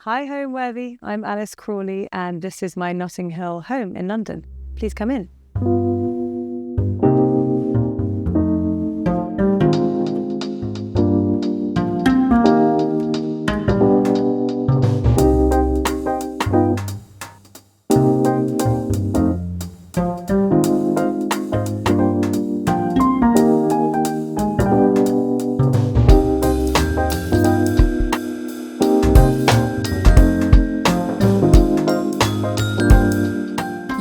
Hi Homeworthy, I'm Alice Crawley and this is my Notting Hill home in London. Please come in.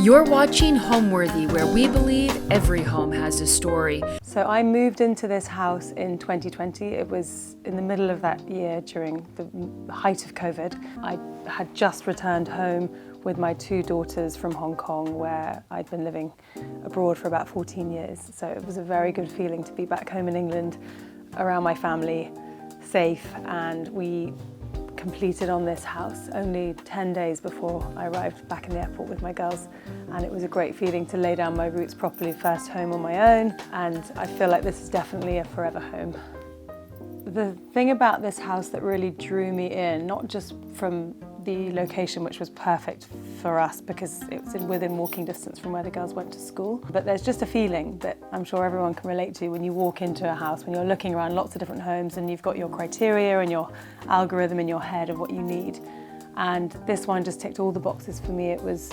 You're watching Homeworthy, where we believe every home has a story. So I moved into this house in 2020. It was in the middle of that year during the height of COVID. I had just returned home with my two daughters from Hong Kong, where I'd been living abroad for about 14 years. So it was a very good feeling to be back home in England, around my family, safe, and we completed on this house only 10 days before I arrived back in the airport with my girls, and it was a great feeling to lay down my roots properly, first home on my own, and I feel like this is definitely a forever home. The thing about this house that really drew me in, not just from the location, which was perfect for us because it was within walking distance from where the girls went to school, but there's just a feeling that I'm sure everyone can relate to when you walk into a house, when you're looking around lots of different homes and you've got your criteria and your algorithm in your head of what you need. And this one just ticked all the boxes for me. It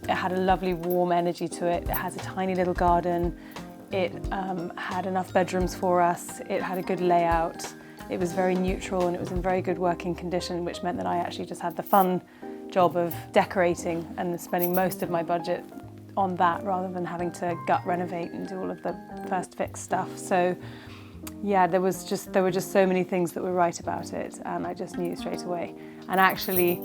had a lovely warm energy to it. It has a tiny little garden. It had enough bedrooms for us. It had a good layout. It was very neutral and it was in very good working condition, which meant that I actually just had the fun job of decorating and spending most of my budget on that rather than having to gut renovate and do all of the first fix stuff. So yeah, there were just so many things that were right about it, and I just knew straight away. And actually,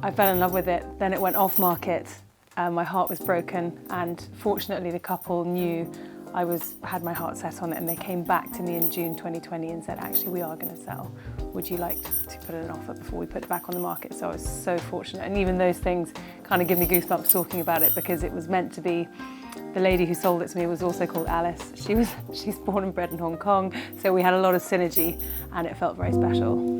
I fell in love with it. Then it went off market. My heart was broken, and fortunately the couple knew I had my heart set on it, and they came back to me in June 2020 and said, actually, we are going to sell. Would you like to put in an offer before we put it back on the market? So I was so fortunate. And even those things kind of give me goosebumps talking about it, because it was meant to be. The lady who sold it to me was also called Alice. She's born and bred in Hong Kong. So we had a lot of synergy and it felt very special.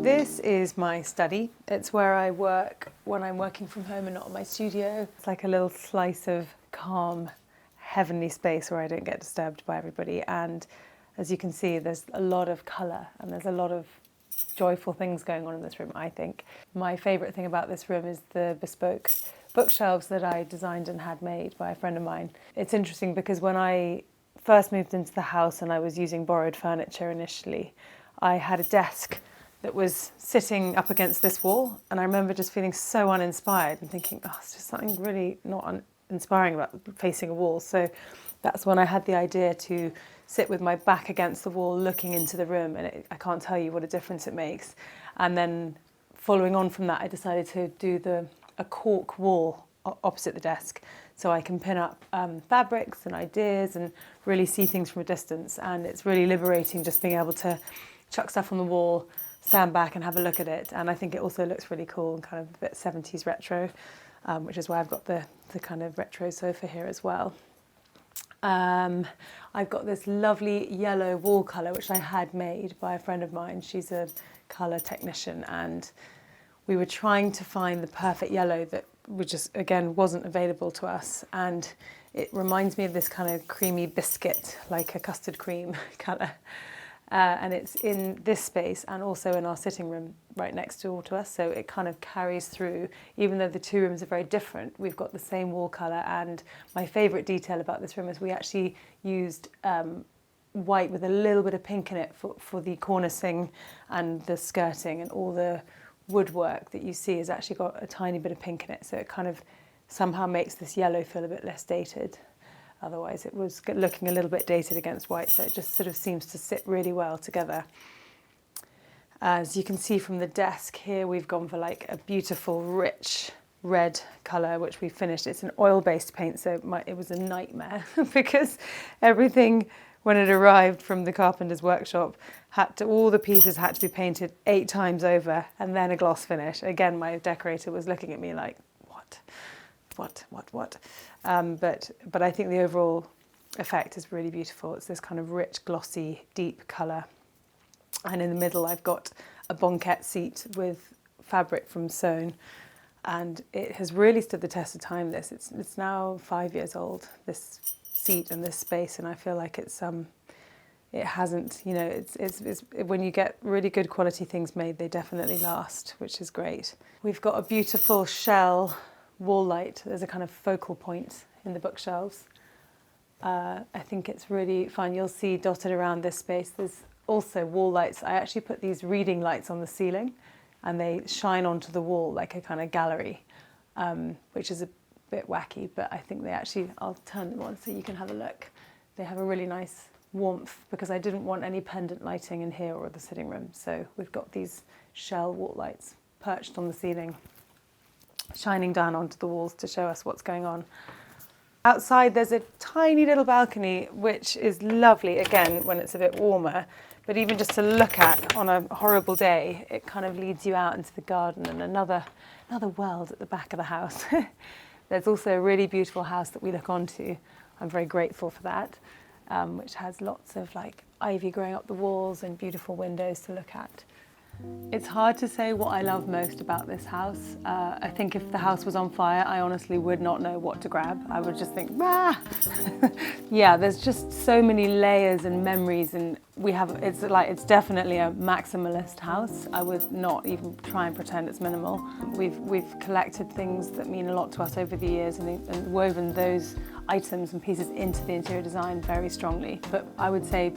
This is my study. It's where I work when I'm working from home and not in my studio. It's like a little slice of calm, heavenly space where I don't get disturbed by everybody. And as you can see, there's a lot of colour and there's a lot of joyful things going on in this room, I think. My favourite thing about this room is the bespoke bookshelves that I designed and had made by a friend of mine. It's interesting because when I first moved into the house and I was using borrowed furniture initially, I had a desk that was sitting up against this wall, and I remember just feeling so uninspired and thinking, oh, it's just something really not inspiring about facing a wall. So that's when I had the idea to sit with my back against the wall looking into the room, and I can't tell you what a difference it makes. And then following on from that, I decided to do a cork wall opposite the desk, so I can pin up fabrics and ideas and really see things from a distance. And it's really liberating just being able to chuck stuff on the wall, stand back and have a look at it. And I think it also looks really cool and kind of a bit 70s retro, which is why I've got the kind of retro sofa here as well. I've got this lovely yellow wall colour, which I had made by a friend of mine. She's a colour technician, and we were trying to find the perfect yellow that wasn't available to us. And it reminds me of this kind of creamy biscuit, like a custard cream colour. And it's in this space and also in our sitting room right next door to us, so it kind of carries through. Even though the two rooms are very different, we've got the same wall colour. And my favourite detail about this room is we actually used white with a little bit of pink in it for the cornicing and the skirting, and all the woodwork that you see has actually got a tiny bit of pink in it, so it kind of somehow makes this yellow feel a bit less dated. Otherwise it was looking a little bit dated against white, so it just sort of seems to sit really well together. As you can see from the desk here, we've gone for like a beautiful rich red colour, which we finished. It's an oil-based paint, so it was a nightmare because everything, when it arrived from the carpenter's workshop, all the pieces had to be painted 8 times over and then a gloss finish. Again, my decorator was looking at me like, what? But I think the overall effect is really beautiful. It's this kind of rich, glossy, deep colour. And in the middle I've got a banquette seat with fabric from Sewn, and it has really stood the test of time. It's now 5 years old, this seat and this space, and I feel like it hasn't, you know, it's when you get really good quality things made, they definitely last, which is great. We've got a beautiful shell wall light. There's a kind of focal point in the bookshelves. I think it's really fun. You'll see dotted around this space, there's also wall lights. I actually put these reading lights on the ceiling and they shine onto the wall like a kind of gallery, which is a bit wacky, but I think they actually, I'll turn them on so you can have a look. They have a really nice warmth because I didn't want any pendant lighting in here or the sitting room. So we've got these shell wall lights perched on the ceiling, shining down onto the walls to show us what's going on. Outside there's a tiny little balcony, which is lovely, again, when it's a bit warmer. But even just to look at on a horrible day, it kind of leads you out into the garden and another world at the back of the house. There's also a really beautiful house that we look onto. I'm very grateful for that, which has lots of like ivy growing up the walls and beautiful windows to look at. It's hard to say what I love most about this house. I think if the house was on fire, I honestly would not know what to grab. I would just think, ah! Yeah, there's just so many layers and memories, and it's definitely a maximalist house. I would not even try and pretend it's minimal. We've collected things that mean a lot to us over the years and woven those items and pieces into the interior design very strongly. But I would say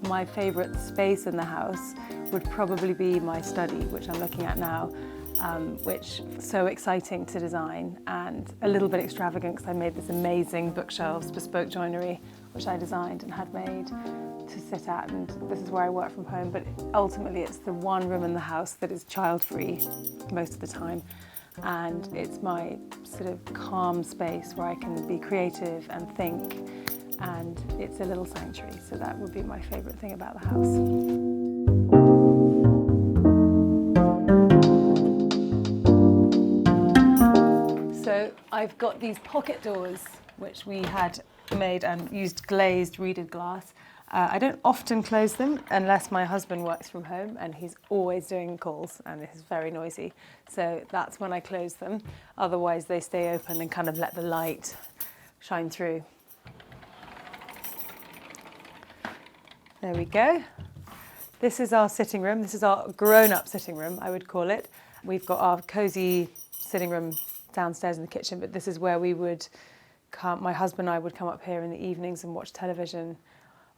my favourite space in the house would probably be my study, which I'm looking at now, which is so exciting to design and a little bit extravagant because I made this amazing bookshelves, bespoke joinery, which I designed and had made to sit at, and this is where I work from home, but ultimately it's the one room in the house that is child-free most of the time, and it's my sort of calm space where I can be creative and think, and it's a little sanctuary, so that would be my favourite thing about the house. So I've got these pocket doors, which we had made and used glazed reeded glass. I don't often close them unless my husband works from home and he's always doing calls and it's very noisy. So that's when I close them. Otherwise they stay open and kind of let the light shine through. There we go. This is our sitting room. This is our grown-up sitting room, I would call it. We've got our cosy sitting room downstairs in the kitchen, but this is where we would come, my husband and I would come up here in the evenings and watch television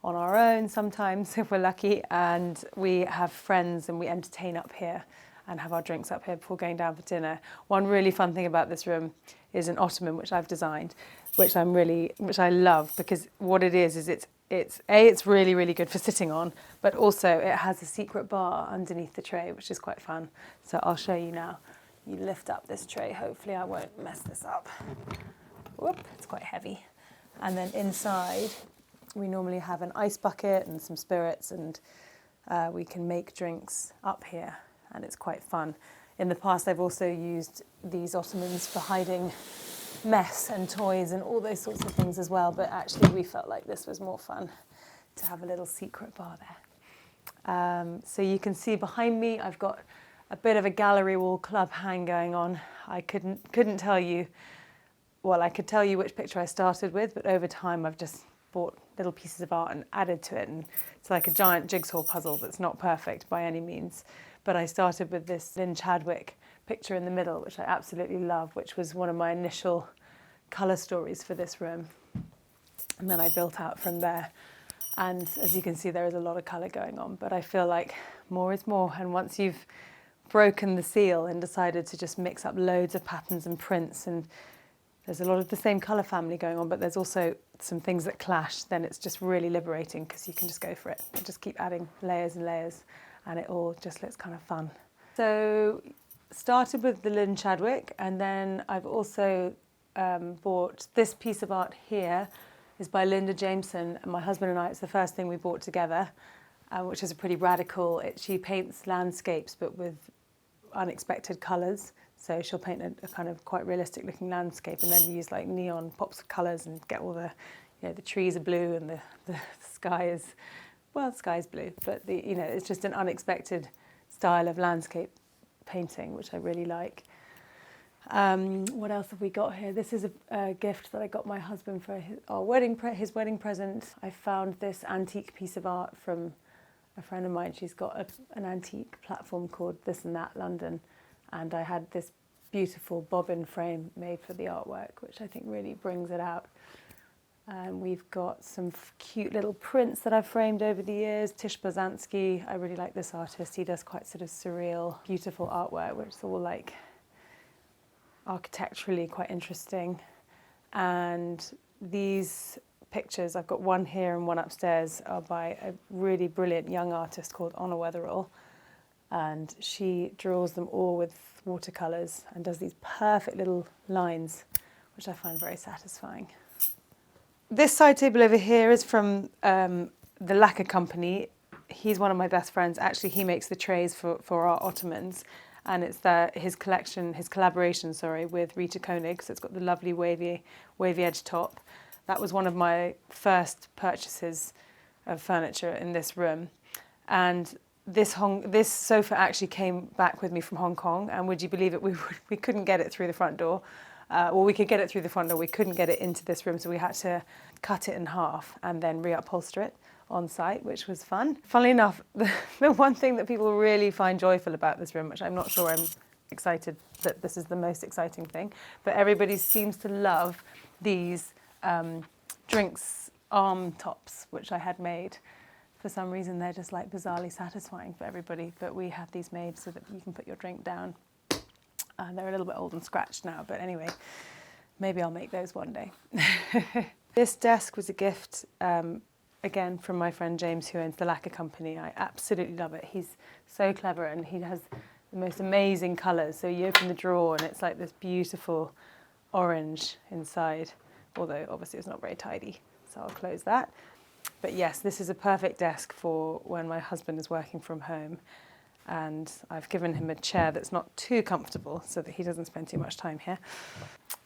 on our own sometimes, if we're lucky, and we have friends and we entertain up here and have our drinks up here before going down for dinner. One really fun thing about this room is an ottoman, which I've designed, which I love, because what it is it's really, really good for sitting on, but also it has a secret bar underneath the tray, which is quite fun. So I'll show you now. You lift up this tray, hopefully I won't mess this up. Whoop, it's quite heavy. And then inside, we normally have an ice bucket and some spirits, and we can make drinks up here, and it's quite fun. In the past, I've also used these ottomans for hiding mess and toys and all those sorts of things as well, but actually we felt like this was more fun to have a little secret bar there. So you can see behind me I've got a bit of a gallery wall club hang going on. I couldn't tell you, well, I could tell you which picture I started with, but over time I've just bought little pieces of art and added to it, and it's like a giant jigsaw puzzle that's not perfect by any means. But I started with this Lynn Chadwick picture in the middle, which I absolutely love, which was one of my initial colour stories for this room. And then I built out from there. And as you can see, there is a lot of colour going on, but I feel like more is more. And once you've broken the seal and decided to just mix up loads of patterns and prints, and there's a lot of the same colour family going on, but there's also some things that clash, then it's just really liberating because you can just go for it and just keep adding layers and layers, and it all just looks kind of fun. So started with the Lynn Chadwick, and then I've also bought this piece of art here. Is by Linda Jameson, and my husband and I, it's the first thing we bought together, which is a pretty radical. She paints landscapes but with unexpected colours. So she'll paint a kind of quite realistic looking landscape and then use like neon pops of colours and get all the you know, the trees are blue and the sky is, well, the sky's blue, but you know, it's just an unexpected style of landscape painting, which I really like. What else have we got here? This is a gift that I got my husband for his wedding present. I found this antique piece of art from a friend of mine. She's got an antique platform called This and That London, and I had this beautiful bobbin frame made for the artwork, which I think really brings it out. We've got some cute little prints that I've framed over the years. Tish Bozansky, I really like this artist. He does quite sort of surreal, beautiful artwork, which is all like architecturally quite interesting. And these pictures, I've got one here and one upstairs, are by a really brilliant young artist called Honor Weatherall. And she draws them all with watercolours and does these perfect little lines, which I find very satisfying. This side table over here is from the lacquer company. He's one of my best friends. Actually, he makes the trays for our ottomans. And it's his collaboration, with Rita Koenig. So it's got the lovely wavy edge top. That was one of my first purchases of furniture in this room. And this sofa actually came back with me from Hong Kong. And would you believe it, we couldn't get it through the front door. We could get it through the front door. We couldn't get it into this room, so we had to cut it in half and then reupholster it on site, which was fun. Funnily enough, the one thing that people really find joyful about this room, which I'm not sure I'm excited that this is the most exciting thing, but everybody seems to love these drinks arm tops, which I had made. For some reason, they're just like bizarrely satisfying for everybody, but we had these made so that you can put your drink down. They're a little bit old and scratched now, but anyway, maybe I'll make those one day. This desk was a gift, again, from my friend James, who owns the lacquer company. I absolutely love it. He's so clever, and he has the most amazing colours. So you open the drawer, and it's like this beautiful orange inside, although obviously it's not very tidy, so I'll close that. But yes, this is a perfect desk for when my husband is working from home. And I've given him a chair that's not too comfortable so that he doesn't spend too much time here.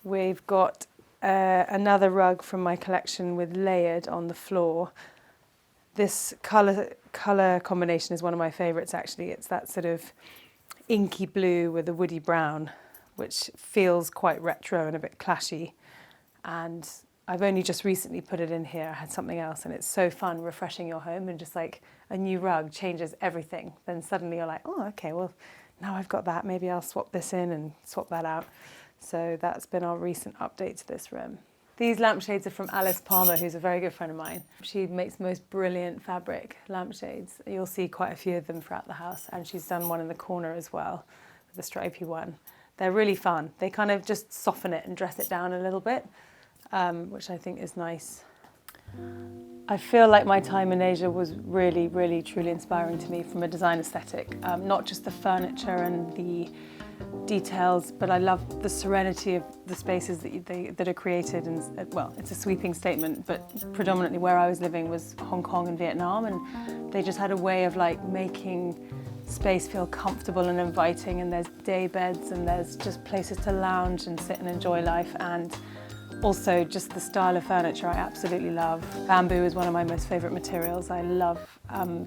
We've got another rug from my collection with layered on the floor. This colour combination is one of my favourites, actually. It's that sort of inky blue with a woody brown, which feels quite retro and a bit clashy. And I've only just recently put it in here. I had something else, and it's so fun refreshing your home, and just like a new rug changes everything. Then suddenly you're like, oh, okay, well, now I've got that. Maybe I'll swap this in and swap that out. So that's been our recent update to this room. These lampshades are from Alice Palmer, who's a very good friend of mine. She makes the most brilliant fabric lampshades. You'll see quite a few of them throughout the house, and she's done one in the corner as well, the stripy one. They're really fun. They kind of just soften it and dress it down a little bit. Which I think is nice. I feel like my time in Asia was really, really, truly inspiring to me from a design aesthetic. Not just the furniture and the details, but I love the serenity of the spaces that are created. And well, it's a sweeping statement, but predominantly where I was living was Hong Kong and Vietnam, and they just had a way of like making space feel comfortable and inviting. And there's day beds, and there's just places to lounge and sit and enjoy life. And also, just the style of furniture I absolutely love. Bamboo is one of my most favourite materials. I love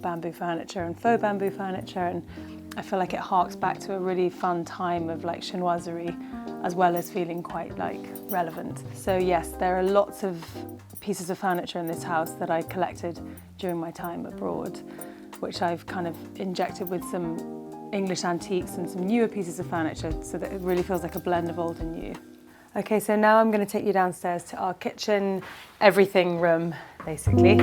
bamboo furniture and faux bamboo furniture, and I feel like it harks back to a really fun time of like chinoiserie, as well as feeling quite like relevant. So yes, there are lots of pieces of furniture in this house that I collected during my time abroad, which I've kind of injected with some English antiques and some newer pieces of furniture, so that it really feels like a blend of old and new. Okay, so now I'm going to take you downstairs to our kitchen, everything room, basically.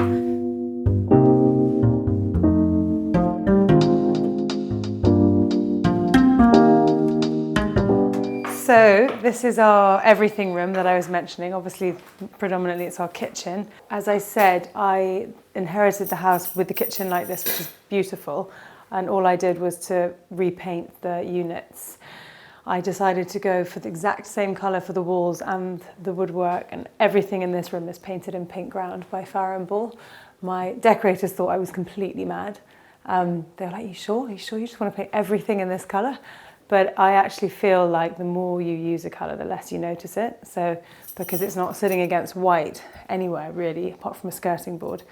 So this is our everything room that I was mentioning. Obviously, predominantly it's our kitchen. As I said, I inherited the house with the kitchen like this, which is beautiful. And all I did was to repaint the units. I decided to go for the exact same colour for the walls and the woodwork, and everything in this room is painted in pink ground by Farrow & Ball. My decorators thought I was completely mad. They were like, you sure? You just want to paint everything in this colour? But I actually feel like the more you use a colour, the less you notice it. So because it's not sitting against white anywhere really, apart from a skirting board,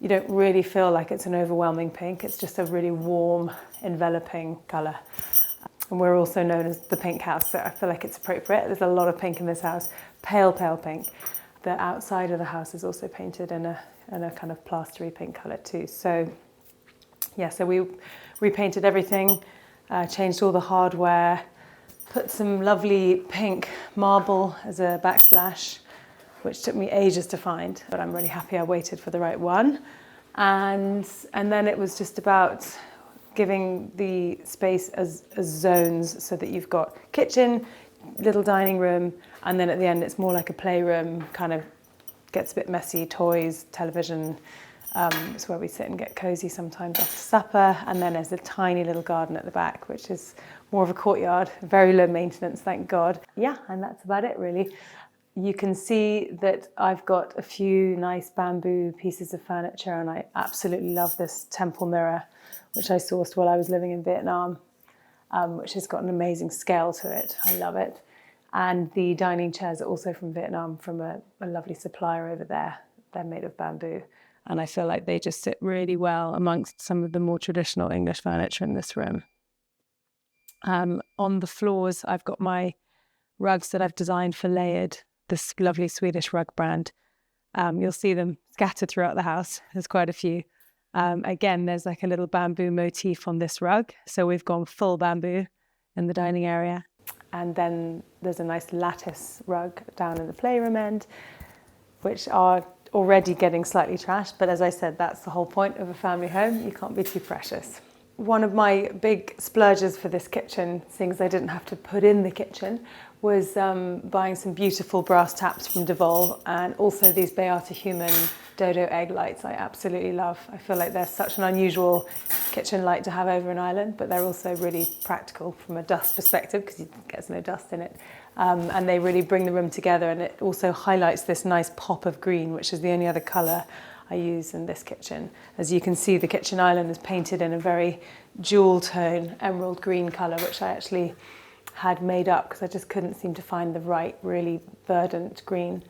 you don't really feel like it's an overwhelming pink. It's just a really warm, enveloping colour. And we're also known as the pink house, so I feel like it's appropriate. There's a lot of pink in this house, pale, pale pink. The outside of the house is also painted in a kind of plastery pink colour too. So yeah, so we repainted everything, changed all the hardware, put some lovely pink marble as a backsplash, which took me ages to find, but I'm really happy I waited for the right one. And then it was just about giving the space as zones, so that you've got kitchen, little dining room, and then at the end it's more like a playroom, kind of gets a bit messy, toys, television. It's where we sit and get cozy sometimes after supper, and then there's a tiny little garden at the back, which is more of a courtyard, very low maintenance, thank God. Yeah, and that's about it really. You can see that I've got a few nice bamboo pieces of furniture, and I absolutely love this temple mirror, which I sourced while I was living in Vietnam, which has got an amazing scale to it. I love it. And the dining chairs are also from Vietnam, from a lovely supplier over there. They're made of bamboo. And I feel like they just sit really well amongst some of the more traditional English furniture in this room. On the floors, I've got my rugs that I've designed for Layered, this lovely Swedish rug brand. You'll see them scattered throughout the house. There's quite a few. Again, there's like a little bamboo motif on this rug. So we've gone full bamboo in the dining area. And then there's a nice lattice rug down in the playroom end, which are already getting slightly trashed. But as I said, that's the whole point of a family home. You can't be too precious. One of my big splurges for this kitchen, things I didn't have to put in the kitchen, was buying some beautiful brass taps from Devol, and also these Beata Human dodo egg lights I absolutely love. I feel like they're such an unusual kitchen light to have over in Ireland, but they're also really practical from a dust perspective because it gets no dust in it. And they really bring the room together, and it also highlights this nice pop of green, which is the only other colour I use in this kitchen. As you can see, the kitchen island is painted in a very jewel tone, emerald green colour, which I actually had made up because I just couldn't seem to find the right, really verdant green.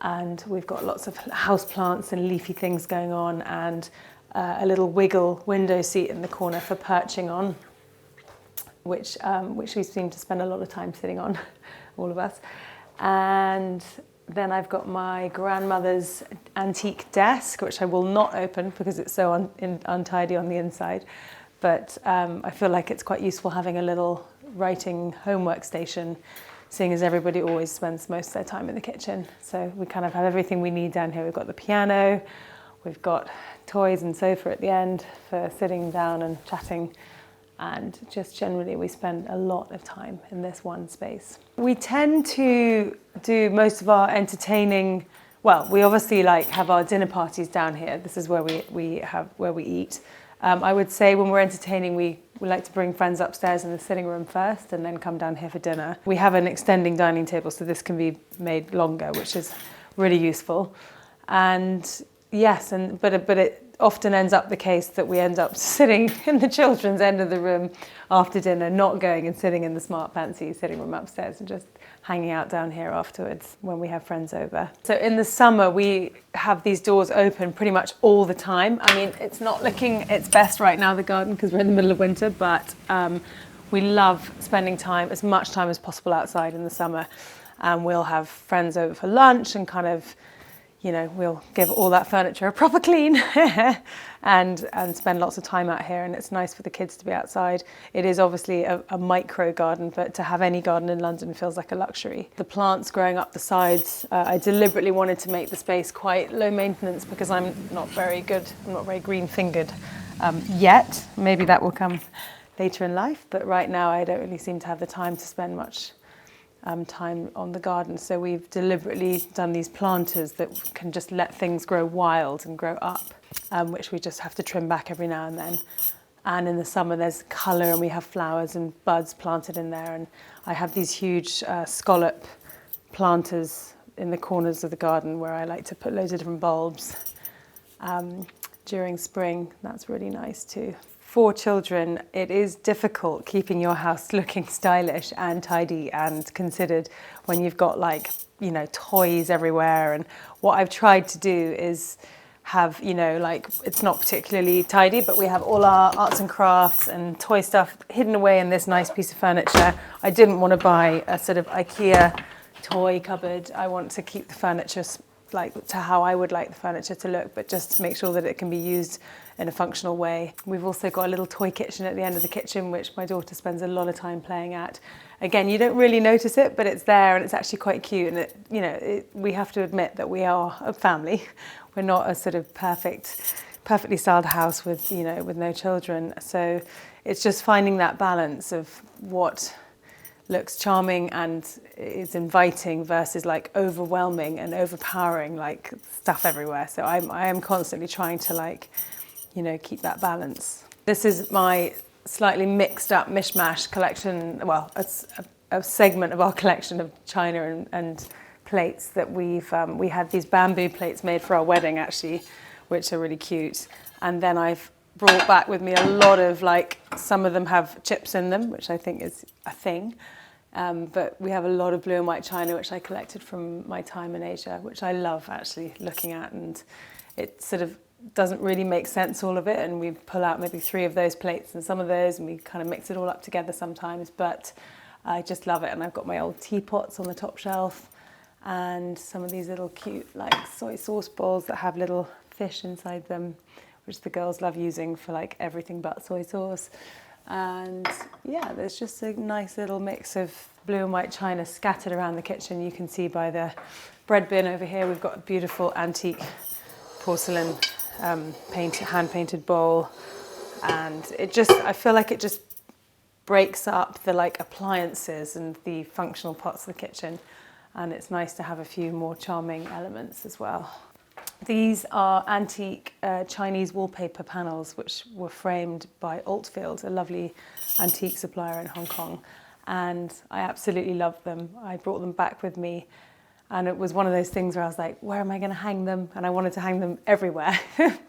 And we've got lots of house plants and leafy things going on, and a little wiggle window seat in the corner for perching on, which we seem to spend a lot of time sitting on, all of us. And then I've got my grandmother's antique desk, which I will not open because it's so untidy on the inside. But I feel like it's quite useful having a little writing homework station, seeing as everybody always spends most of their time in the kitchen. So we kind of have everything we need down here. We've got the piano, we've got toys and sofa at the end for sitting down and chatting. And just generally we spend a lot of time in this one space. We tend to do most of our entertaining, well, we obviously have our dinner parties down here. This is where we eat. I would say when we're entertaining, we like to bring friends upstairs in the sitting room first and then come down here for dinner. We have an extending dining table, so this can be made longer, which is really useful. And yes, but it often ends up the case that we end up sitting in the children's end of the room after dinner, not going and sitting in the smart fancy sitting room upstairs and just hanging out down here afterwards when we have friends over. So in the summer, we have these doors open pretty much all the time. I mean, it's not looking its best right now, the garden, because we're in the middle of winter, but we love spending as much time as possible outside in the summer. And we'll have friends over for lunch and kind of, we'll give all that furniture a proper clean and spend lots of time out here, and it's nice for the kids to be outside. It is obviously a micro garden, but to have any garden in London feels like a luxury. The plants growing up the sides, I deliberately wanted to make the space quite low maintenance because I'm not very green fingered yet. Maybe that will come later in life, but right now I don't really seem to have the time to spend much time on the garden. So we've deliberately done these planters that can just let things grow wild and grow up, which we just have to trim back every now and then. And in the summer there's colour and we have flowers and buds planted in there. And I have these huge scallop planters in the corners of the garden where I like to put loads of different bulbs during spring. That's really nice too. 4 children, it is difficult keeping your house looking stylish and tidy and considered when you've got like, you know, toys everywhere. And what I've tried to do is have, you know, like, it's not particularly tidy, but we have all our arts and crafts and toy stuff hidden away in this nice piece of furniture. I didn't want to buy a sort of IKEA toy cupboard. I want to keep the furniture like to how I would like the furniture to look, but just to make sure that it can be used in a functional way. We've also got a little toy kitchen at the end of the kitchen, which my daughter spends a lot of time playing at. Again, you don't really notice it, but it's there and it's actually quite cute. And it, you know, we have to admit that we are a family. We're not a sort of perfectly styled house with, you know, with no children. So it's just finding that balance of what looks charming and is inviting versus like overwhelming and overpowering, like stuff everywhere. So I am constantly trying to, like, you know, keep that balance. This is my slightly mixed up mishmash collection. Well, it's a segment of our collection of china and plates that we had these bamboo plates made for our wedding actually, which are really cute. And then I've brought back with me a lot of, like, some of them have chips in them, which I think is a thing. But we have a lot of blue and white china, which I collected from my time in Asia, which I love actually looking at. And it sort of doesn't really make sense, all of it. And we pull out maybe 3 of those plates and some of those, and we kind of mix it all up together sometimes. But I just love it. And I've got my old teapots on the top shelf and some of these little cute, like, soy sauce bowls that have little fish inside them, which the girls love using for like everything but soy sauce. And yeah, there's just a nice little mix of blue and white china scattered around the kitchen. You can see by the bread bin over here, we've got a beautiful antique porcelain hand-painted bowl. And it just, I feel like it just breaks up the, like, appliances and the functional parts of the kitchen. And it's nice to have a few more charming elements as well. These are antique Chinese wallpaper panels, which were framed by Altfield, a lovely antique supplier in Hong Kong. And I absolutely loved them. I brought them back with me. And it was one of those things where I was like, where am I going to hang them? And I wanted to hang them everywhere.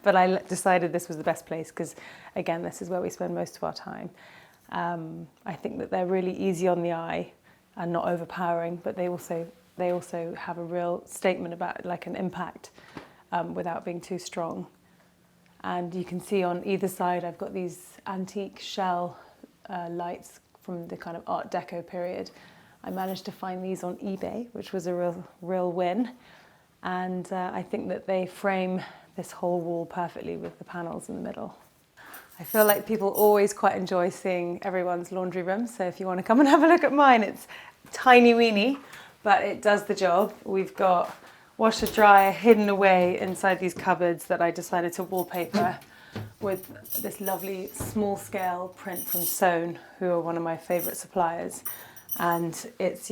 But I decided this was the best place because, again, this is where we spend most of our time. I think that they're really easy on the eye and not overpowering, but they also have a real statement about, like, an impact without being too strong. And you can see on either side I've got these antique shell lights from the kind of Art Deco period. I managed to find these on eBay, which was a real win. And I think that they frame this whole wall perfectly with the panels in the middle. I feel like people always quite enjoy seeing everyone's laundry room. So if you want to come and have a look at mine, it's tiny weeny, but it does the job. We've got washer dryer hidden away inside these cupboards that I decided to wallpaper with this lovely small scale print from Sewn, who are one of my favourite suppliers. And it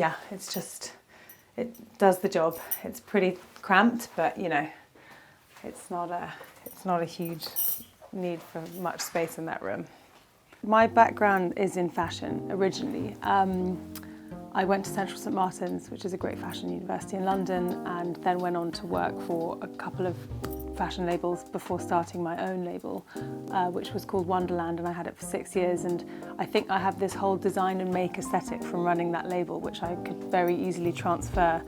does the job. It's pretty cramped, but, you know, it's not a huge need for much space in that room. My background is in fashion originally. I went to Central St Martin's, which is a great fashion university in London, and then went on to work for a couple of fashion labels before starting my own label, which was called Wonderland, and I had it for 6 years. And I think I have this whole design and make aesthetic from running that label, which I could very easily transfer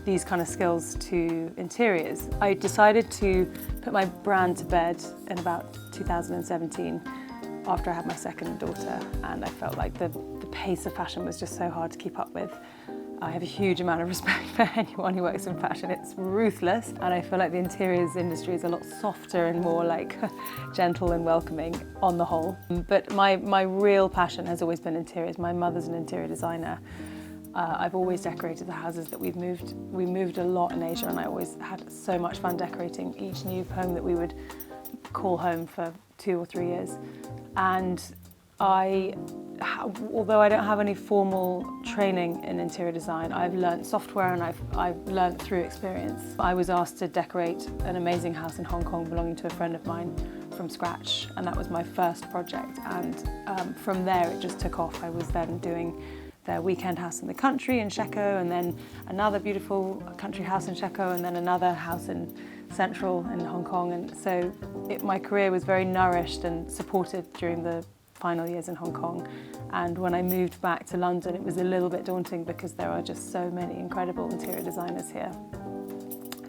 these kind of skills to interiors. I decided to put my brand to bed in about 2017 after I had my second daughter, and I felt like the pace of fashion was just so hard to keep up with. I have a huge amount of respect for anyone who works in fashion. It's ruthless, and I feel like the interiors industry is a lot softer and more like gentle and welcoming on the whole. But my real passion has always been interiors. My mother's an interior designer. I've always decorated the houses that we've moved. We moved a lot in Asia, and I always had so much fun decorating each new home that we would call home for 2 or 3 years. And although I don't have any formal training in interior design, I've learnt software and I've learnt through experience. I was asked to decorate an amazing house in Hong Kong belonging to a friend of mine from scratch, and that was my first project. And from there it just took off. I was then doing their weekend house in the country in Sheko, and then another beautiful country house in Sheko, and then another house in central in Hong Kong, and so my career was very nourished and supported during the final years in Hong Kong. And when I moved back to London, it was a little bit daunting because there are just so many incredible interior designers here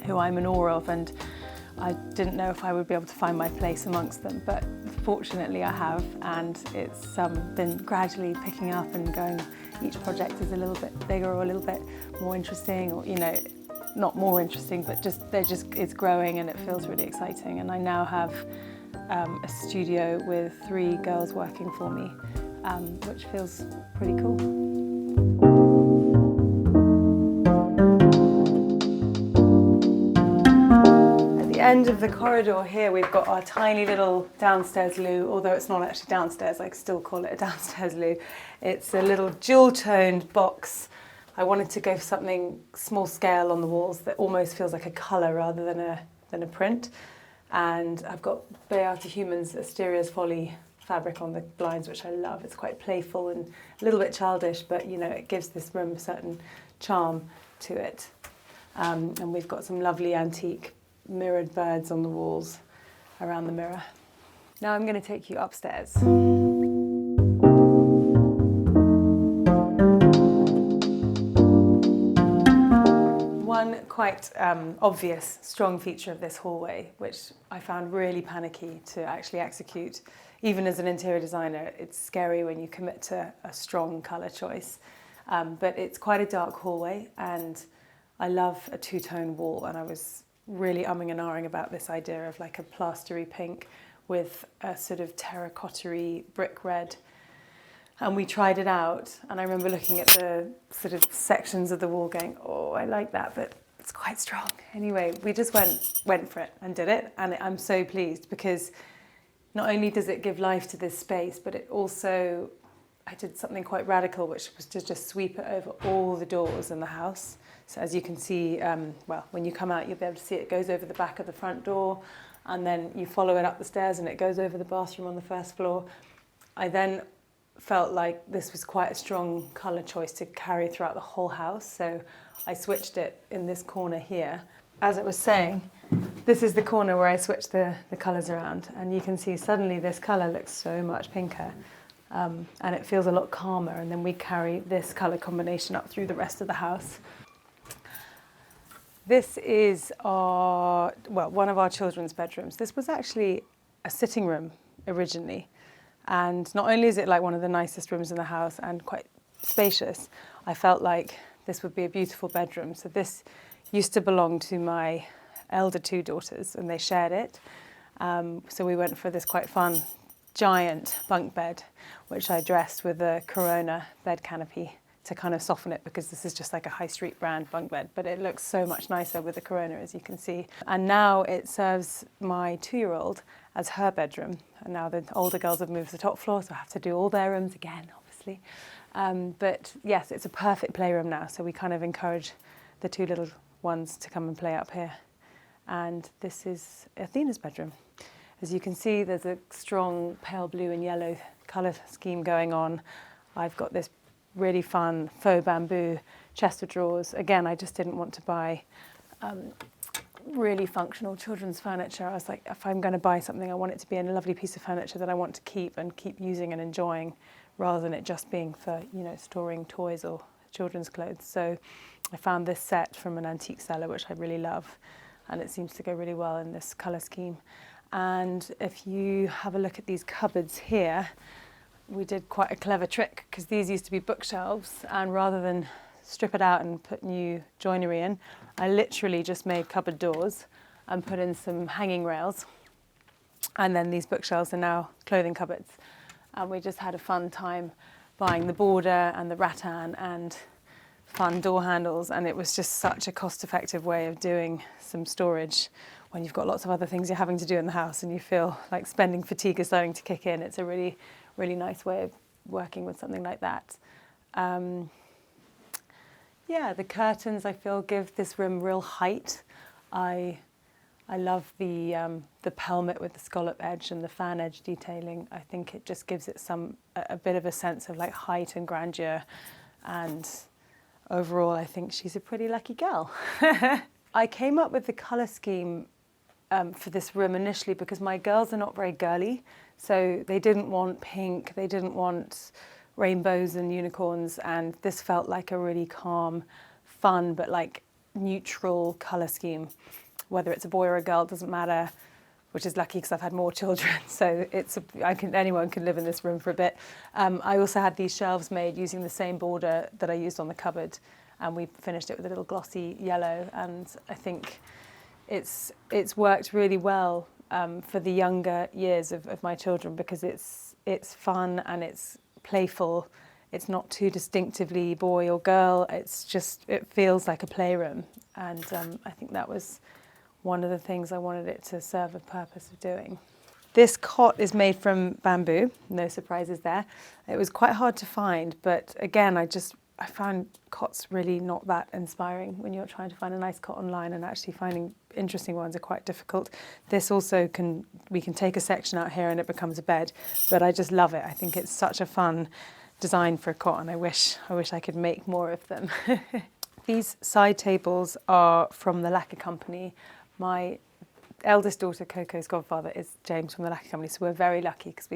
who I'm in awe of, and I didn't know if I would be able to find my place amongst them, but fortunately I have, and it's been gradually picking up and going. Each project is a little bit bigger or a little bit more interesting, or not more interesting, but it's growing and it feels really exciting. And I now have a studio with 3 girls working for me, which feels pretty cool. At the end of the corridor here, we've got our tiny little downstairs loo, although it's not actually downstairs, I still call it a downstairs loo. It's a little jewel-toned box. I wanted to go for something small scale on the walls that almost feels like a colour rather than a print. And I've got Beata Human's Asteria's Folly fabric on the blinds, which I love. It's quite playful and a little bit childish, but it gives this room a certain charm to it. And we've got some lovely antique mirrored birds on the walls around the mirror. Now I'm going to take you upstairs. One quite obvious, strong feature of this hallway, which I found really panicky to actually execute, even as an interior designer. It's scary when you commit to a strong colour choice, but it's quite a dark hallway, and I love a two-tone wall, and I was really umming and ahhing about this idea of like a plastery pink with a sort of terracotta-y brick red. And we tried it out, and I remember looking at the sort of sections of the wall going, oh, I like that, but it's quite strong. Anyway, we just went for it and did it, and I'm so pleased because not only does it give life to this space, but it also, I did something quite radical, which was to just sweep it over all the doors in the house. So as you can see, when you come out, you'll be able to see it goes over the back of the front door, and then you follow it up the stairs and it goes over the bathroom on the first floor. I then felt like this was quite a strong colour choice to carry throughout the whole house, so I switched it in this corner here. As it was saying, this is the corner where I switched the colours around, and you can see suddenly this colour looks so much pinker, and it feels a lot calmer, and then we carry this colour combination up through the rest of the house. This is one of our children's bedrooms. This was actually a sitting room originally. And not only is it like one of the nicest rooms in the house and quite spacious, I felt like this would be a beautiful bedroom. So this used to belong to my elder 2 daughters, and they shared it. So we went for this quite fun, giant bunk bed, which I dressed with a Corona bed canopy to kind of soften it, because this is just like a high street brand bunk bed, but it looks so much nicer with the Corona, as you can see. And now it serves my 2-year-old as her bedroom. And now the older girls have moved to the top floor, so I have to do all their rooms again, obviously. But yes, it's a perfect playroom now, so we kind of encourage the 2 little ones to come and play up here. And this is Athena's bedroom. As you can see, there's a strong pale blue and yellow colour scheme going on. I've got this really fun faux bamboo chest of drawers. Again, I just didn't want to buy really functional children's furniture. I was like, if I'm going to buy something, I want it to be a lovely piece of furniture that I want to keep using and enjoying, rather than it just being for, storing toys or children's clothes. So I found this set from an antique seller, which I really love, and it seems to go really well in this colour scheme. And if you have a look at these cupboards here, we did quite a clever trick, because these used to be bookshelves, and rather than strip it out and put new joinery in, I literally just made cupboard doors and put in some hanging rails, and then these bookshelves are now clothing cupboards. And we just had a fun time buying the border and the rattan and fun door handles, and it was just such a cost-effective way of doing some storage when you've got lots of other things you're having to do in the house and you feel like spending fatigue is starting to kick in. It's a really, really nice way of working with something like that. The curtains, I feel, give this room real height. I love the pelmet with the scallop edge and the fan edge detailing. I think it just gives it a bit of a sense of like height and grandeur, and overall I think she's a pretty lucky girl. I came up with the colour scheme for this room initially because my girls are not very girly, so they didn't want pink, they didn't want rainbows and unicorns, and this felt like a really calm, fun but like neutral colour scheme. Whether it's a boy or a girl, it doesn't matter, which is lucky because I've had more children, so anyone can live in this room for a bit. I also had these shelves made using the same border that I used on the cupboard, and we finished it with a little glossy yellow, and I think it's worked really well for the younger years of my children because it's fun and it's playful. It's not too distinctively boy or girl. It feels like a playroom, and I think that was one of the things I wanted it to serve a purpose of doing. This cot is made from bamboo, no surprises there. It was quite hard to find, but again, I found cots really not that inspiring when you're trying to find a nice cot online, and actually finding interesting ones are quite difficult. This also we can take a section out here and it becomes a bed, but I just love it. I think it's such a fun design for a cot, and I wish I could make more of them. These side tables are from the lacquer company. My eldest daughter, Coco's godfather, is James from the lacquer company, so we're very lucky because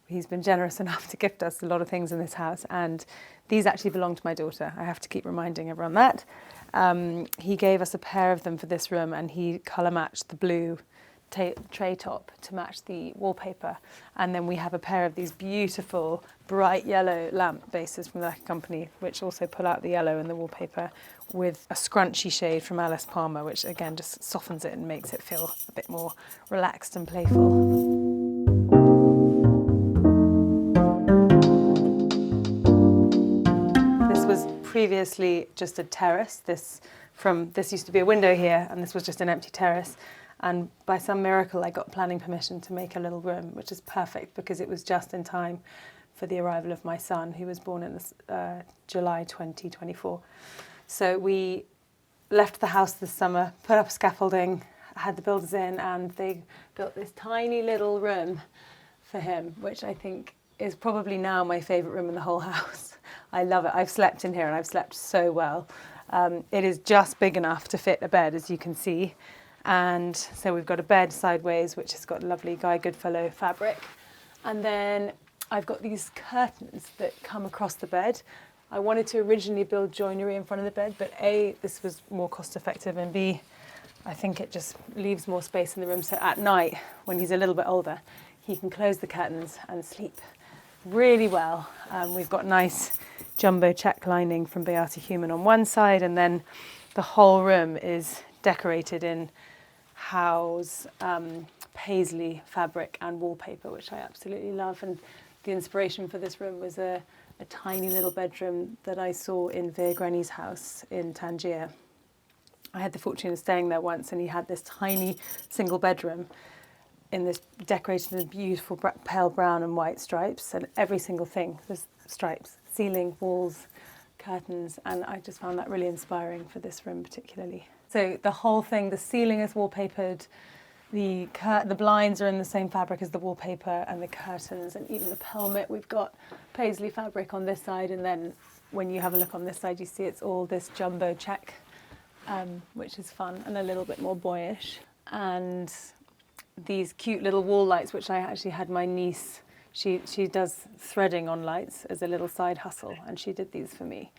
he's been generous enough to gift us a lot of things in this house, and these actually belong to my daughter. I have to keep reminding everyone that. He gave us a pair of them for this room, and he colour matched the blue tray top to match the wallpaper, and then we have a pair of these beautiful bright yellow lamp bases from the lacquer company, which also pull out the yellow in the wallpaper, with a scrunchy shade from Alice Crawley, which again just softens it and makes it feel a bit more relaxed and playful. Previously just a terrace. This used to be a window here, and this was just an empty terrace, and by some miracle I got planning permission to make a little room, which is perfect because it was just in time for the arrival of my son, who was born in July 2024. So we left the house this summer, put up scaffolding, had the builders in, and they built this tiny little room for him, which I think is probably now my favourite room in the whole house. I love it. I've slept in here and I've slept so well. It is just big enough to fit a bed, as you can see. And so we've got a bed sideways, which has got lovely Guy Goodfellow fabric. And then I've got these curtains that come across the bed. I wanted to originally build joinery in front of the bed, but A, this was more cost effective, and B, I think it just leaves more space in the room. So at night, when he's a little bit older, he can close the curtains and sleep really well. We've got nice jumbo check lining from Beata Human on one side, and then the whole room is decorated in Howe's paisley fabric and wallpaper, which I absolutely love. And the inspiration for this room was a tiny little bedroom that I saw in Vir Granny's house in Tangier. I had the fortune of staying there once, and he had this tiny single bedroom in this decorated in beautiful pale brown and white stripes, and every single thing was stripes, ceiling, walls, curtains, and I just found that really inspiring for this room particularly. So the whole thing, the ceiling is wallpapered, the blinds are in the same fabric as the wallpaper, and the curtains, and even the pelmet, we've got paisley fabric on this side, and then when you have a look on this side, you see it's all this jumbo check, which is fun and a little bit more boyish. And these cute little wall lights, which I actually had my niece, she does threading on lights as a little side hustle, and she did these for me.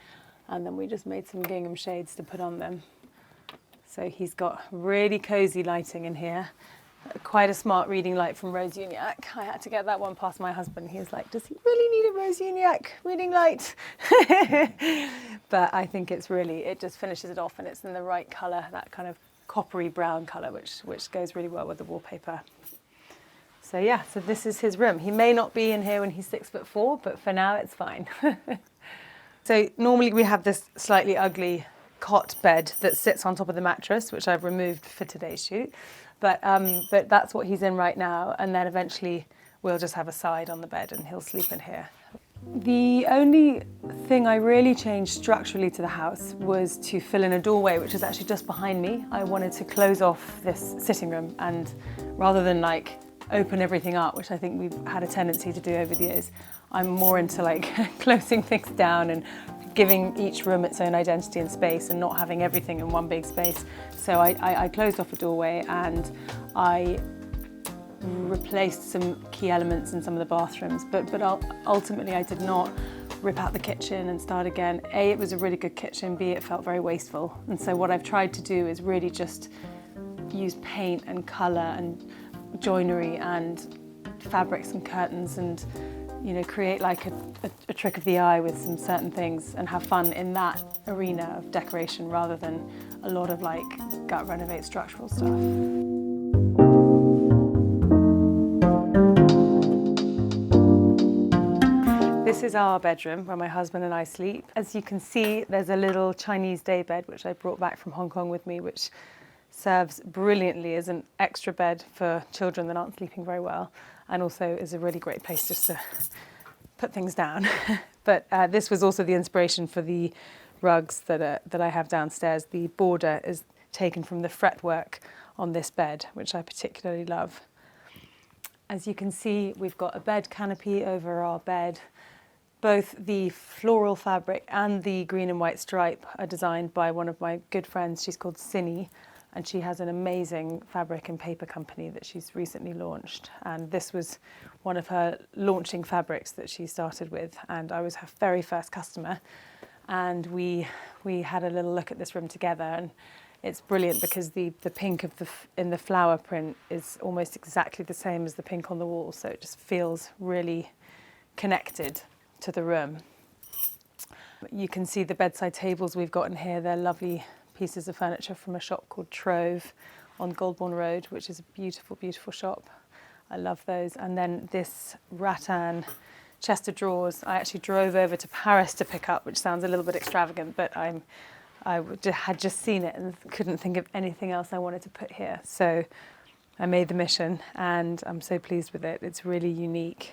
And then we just made some gingham shades to put on them. So he's got really cozy lighting in here. Quite a smart reading light from Rose Uniac. I had to get that one past my husband. He was like, does he really need a Rose Uniac reading light? But I think it just finishes it off, and it's in the right colour, that kind of coppery brown colour, which goes really well with the wallpaper. So yeah, so this is his room. He may not be in here when he's 6'4", but for now it's fine. So normally we have this slightly ugly cot bed that sits on top of the mattress, which I've removed for today's shoot. But that's what he's in right now, and then eventually we'll just have a side on the bed and he'll sleep in here. The only thing I really changed structurally to the house was to fill in a doorway, which is actually just behind me. I wanted to close off this sitting room, and rather than like open everything up, which I think we've had a tendency to do over the years, I'm more into like closing things down and giving each room its own identity and space and not having everything in one big space. So I closed off a doorway and I replaced some key elements in some of the bathrooms, but ultimately I did not rip out the kitchen and start again. A, it was a really good kitchen, B, it felt very wasteful. And so what I've tried to do is really just use paint and colour and joinery and fabrics and curtains and, you know, create like a trick of the eye with some certain things and have fun in that arena of decoration rather than a lot of like gut renovate structural stuff. This is our bedroom where my husband and I sleep. As you can see, there's a little Chinese day bed which I brought back from Hong Kong with me, which serves brilliantly as an extra bed for children that aren't sleeping very well, and also is a really great place just to put things down. But this was also the inspiration for the rugs that I have downstairs. The border is taken from the fretwork on this bed, which I particularly love. As you can see, we've got a bed canopy over our bed. Both the floral fabric and the green and white stripe are designed by one of my good friends. She's called Cindy, and she has an amazing fabric and paper company that she's recently launched. And this was one of her launching fabrics that she started with, and I was her very first customer. And we had a little look at this room together, and it's brilliant because the pink in the flower print is almost exactly the same as the pink on the wall, so it just feels really connected to the room. You can see the bedside tables we've got in here. They're lovely pieces of furniture from a shop called Trove on Goldbourne Road, which is a beautiful, beautiful shop. I love those. And then this rattan chest of drawers, I actually drove over to Paris to pick up, which sounds a little bit extravagant, but I had just seen it and couldn't think of anything else I wanted to put here. So I made the mission and I'm so pleased with it. It's really unique.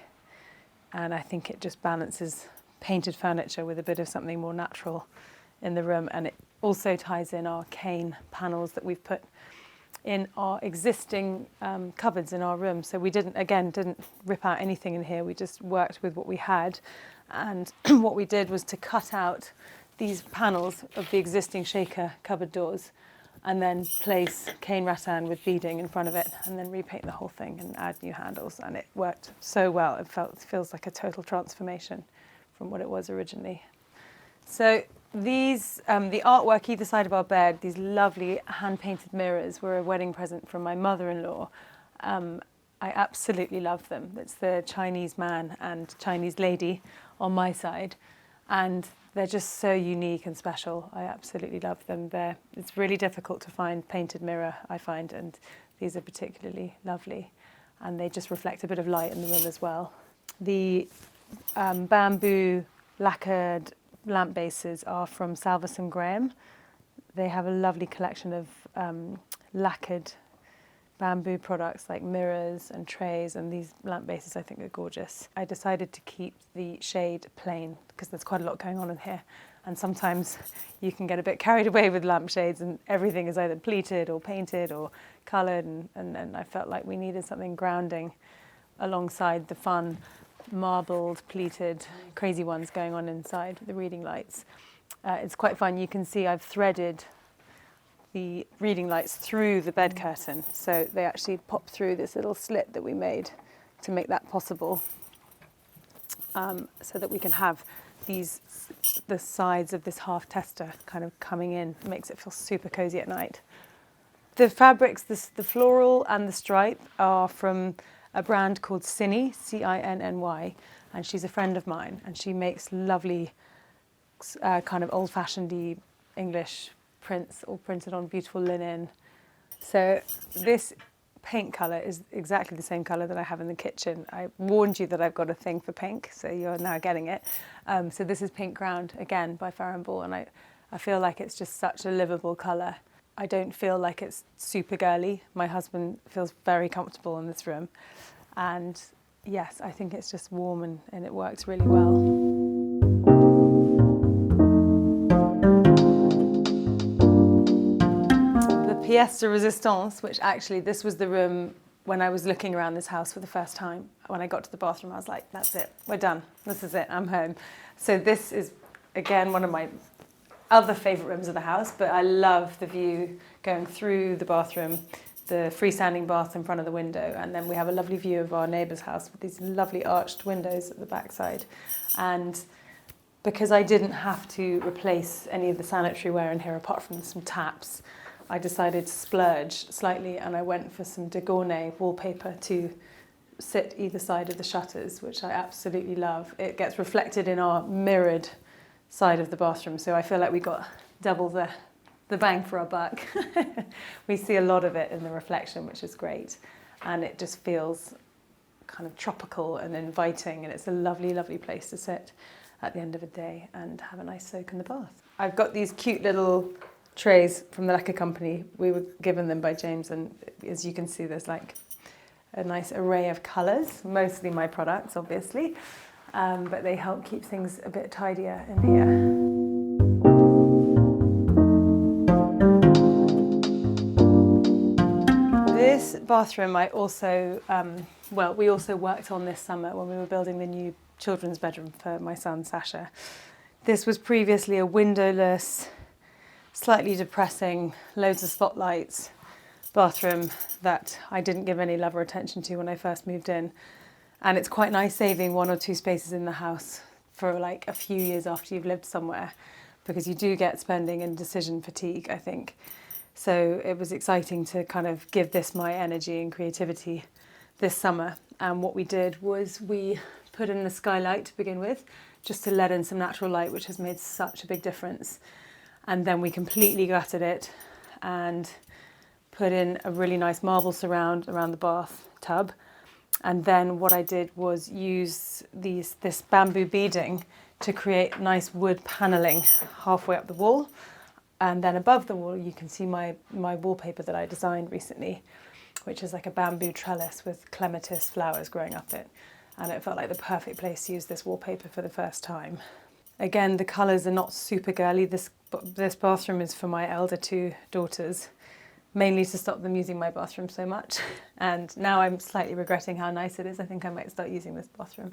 And I think it just balances painted furniture with a bit of something more natural in the room. And it also ties in our cane panels that we've put in our existing cupboards in our room. So we didn't rip out anything in here. We just worked with what we had. And what we did was to cut out these panels of the existing shaker cupboard doors and then place cane rattan with beading in front of it and then repaint the whole thing and add new handles. And it worked so well. It feels like a total transformation from what it was originally. So these, the artwork either side of our bed, these lovely hand-painted mirrors were a wedding present from my mother-in-law. I absolutely love them. It's the Chinese man and Chinese lady on my side. And they're just so unique and special. I absolutely love them. It's really difficult to find painted mirror, I find, and these are particularly lovely. And they just reflect a bit of light in the room as well. The bamboo lacquered lamp bases are from Salvus and Graham. They have a lovely collection of lacquered bamboo products like mirrors and trays, and these lamp bases I think are gorgeous. I decided to keep the shade plain because there's quite a lot going on in here, and sometimes you can get a bit carried away with lampshades and everything is either pleated or painted or coloured, and then I felt like we needed something grounding alongside the fun marbled, pleated, crazy ones going on inside the reading lights. It's quite fun. You can see I've threaded the reading lights through the bed curtain, so they actually pop through this little slit that we made to make that possible, so that we can have the sides of this half tester kind of coming in. It makes it feel super cozy at night. The fabrics, the floral and the stripe are from a brand called Cinny, C-I-N-N-Y, and she's a friend of mine, and she makes lovely kind of old-fashioned English prints, all printed on beautiful linen. So this paint colour is exactly the same colour that I have in the kitchen. I warned you that I've got a thing for pink, so you're now getting it. So this is Pink Ground, again, by Farrow & Ball, and I feel like it's just such a livable colour. I don't feel like it's super girly. My husband feels very comfortable in this room. And yes, I think it's just warm and it works really well. Pièce de résistance, which actually this was the room when I was looking around this house for the first time. When I got to the bathroom, I was like, that's it, we're done. This is it, I'm home. So this is again, one of my other favourite rooms of the house, but I love the view going through the bathroom, the freestanding bath in front of the window, and then we have a lovely view of our neighbour's house with these lovely arched windows at the backside. And because I didn't have to replace any of the sanitary ware in here apart from some taps, I decided to splurge slightly, and I went for some de Gournay wallpaper to sit either side of the shutters, which I absolutely love. It gets reflected in our mirrored side of the bathroom, so I feel like we got double the bang for our buck. We see a lot of it in the reflection, which is great, and it just feels kind of tropical and inviting, and it's a lovely, lovely place to sit at the end of a day and have a nice soak in the bath. I've got these cute little trays from the lacquer company. We were given them by James, and as you can see, there's like a nice array of colours, mostly my products, obviously, but they help keep things a bit tidier in here. This bathroom I also, we also worked on this summer when we were building the new children's bedroom for my son Sasha. This was previously a windowless, slightly depressing, loads of spotlights bathroom that I didn't give any love or attention to when I first moved in. And it's quite nice saving 1 or 2 spaces in the house for like a few years after you've lived somewhere, because you do get spending and decision fatigue, I think. So it was exciting to kind of give this my energy and creativity this summer. And what we did was we put in the skylight to begin with, just to let in some natural light, which has made such a big difference. And then we completely gutted it and put in a really nice marble surround around the bath tub. And then what I did was use this bamboo beading to create nice wood paneling halfway up the wall. And then above the wall, you can see my wallpaper that I designed recently, which is like a bamboo trellis with clematis flowers growing up it. And it felt like the perfect place to use this wallpaper for the first time. Again, the colours are not super girly. This bathroom is for my elder 2 daughters, mainly to stop them using my bathroom so much. And now I'm slightly regretting how nice it is. I think I might start using this bathroom.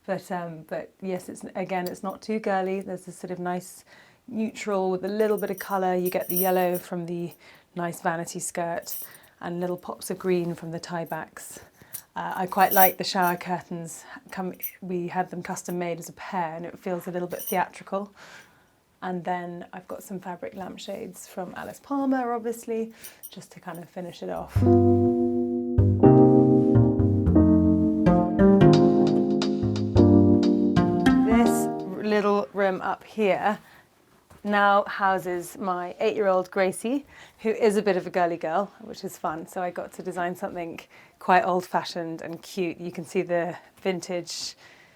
But yes, it's not too girly. There's this sort of nice neutral with a little bit of colour. You get the yellow from the nice vanity skirt and little pops of green from the tie backs. I quite like the shower curtains. We had them custom made as a pair, and it feels a little bit theatrical. And then I've got some fabric lampshades from Alice Palmer, obviously, just to kind of finish it off. This little room up here now houses my 8-year-old Gracie, who is a bit of a girly girl, which is fun. So I got to design something quite old-fashioned and cute. You can see the vintage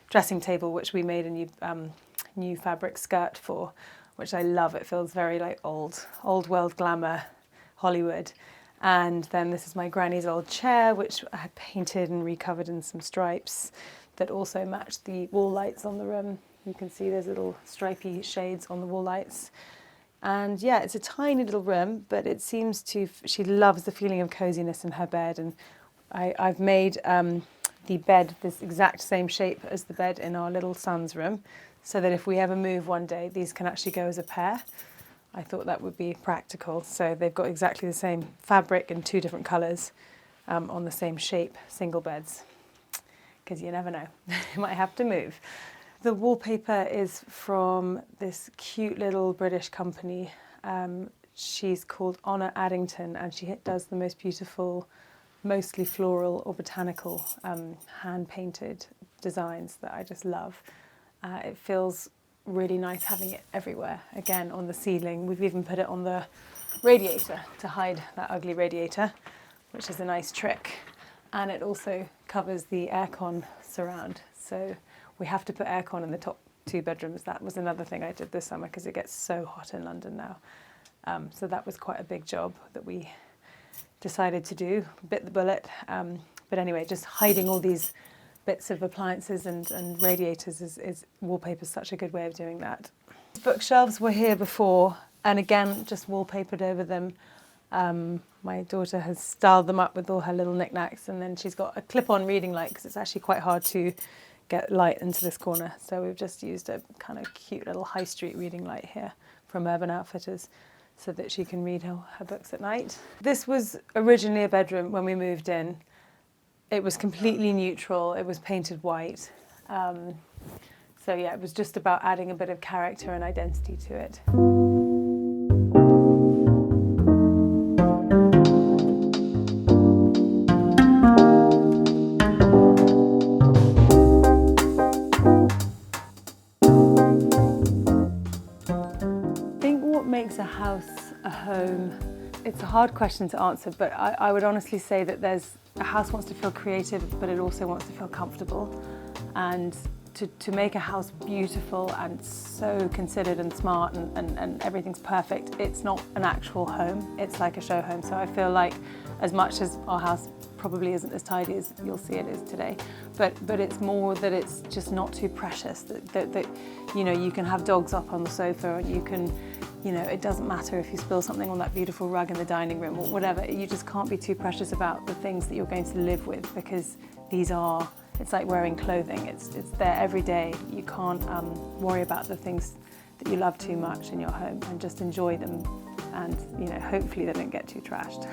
dressing table, which we made a new fabric skirt for, which I love. It feels very like old world glamour, Hollywood. And then this is my granny's old chair, which I had painted and recovered in some stripes that also match the wall lights on the room. You can see there's little stripy shades on the wall lights. And yeah, it's a tiny little room, but it seems she loves the feeling of coziness in her bed. And I've made the bed this exact same shape as the bed in our little son's room, so that if we ever move one day, these can actually go as a pair. I thought that would be practical. So they've got exactly the same fabric in 2 different colours on the same shape, single beds, because you never know, you might have to move. The wallpaper is from this cute little British company. She's called Honor Addington, and she does the most beautiful, mostly floral or botanical hand-painted designs that I just love. It feels really nice having it everywhere. Again, on the ceiling. We've even put it on the radiator to hide that ugly radiator, which is a nice trick. And it also covers the aircon surround. So we have to put aircon in the top 2 bedrooms. That was another thing I did this summer because it gets so hot in London now. So that was quite a big job that we decided to do, bit the bullet. But anyway, just hiding all these bits of appliances and radiators is wallpaper, such a good way of doing that. Bookshelves were here before, and again, just wallpapered over them. My daughter has styled them up with all her little knickknacks, and then she's got a clip-on reading light because it's actually quite hard to get light into this corner. So we've just used a kind of cute little high street reading light here from Urban Outfitters so that she can read her books at night. This was originally a bedroom when we moved in. It was completely neutral. It was painted white. So yeah, it was just about adding a bit of character and identity to it. Makes a house a home? It's a hard question to answer, but I would honestly say that a house wants to feel creative, but it also wants to feel comfortable. And to make a house beautiful and so considered and smart and everything's perfect, it's not an actual home, it's like a show home. So I feel like as much as our house probably isn't as tidy as you'll see it is today, but it's more that it's just not too precious, that you know, you can have dogs up on the sofa and you can, you know, it doesn't matter if you spill something on that beautiful rug in the dining room or whatever. You just can't be too precious about the things that you're going to live with, because it's like wearing clothing. It's there every day. You can't worry about the things that you love too much in your home, and just enjoy them, and you know, hopefully they don't get too trashed.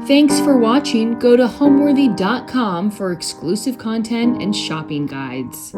Thanks for watching. Go to homeworthy.com for exclusive content and shopping guides.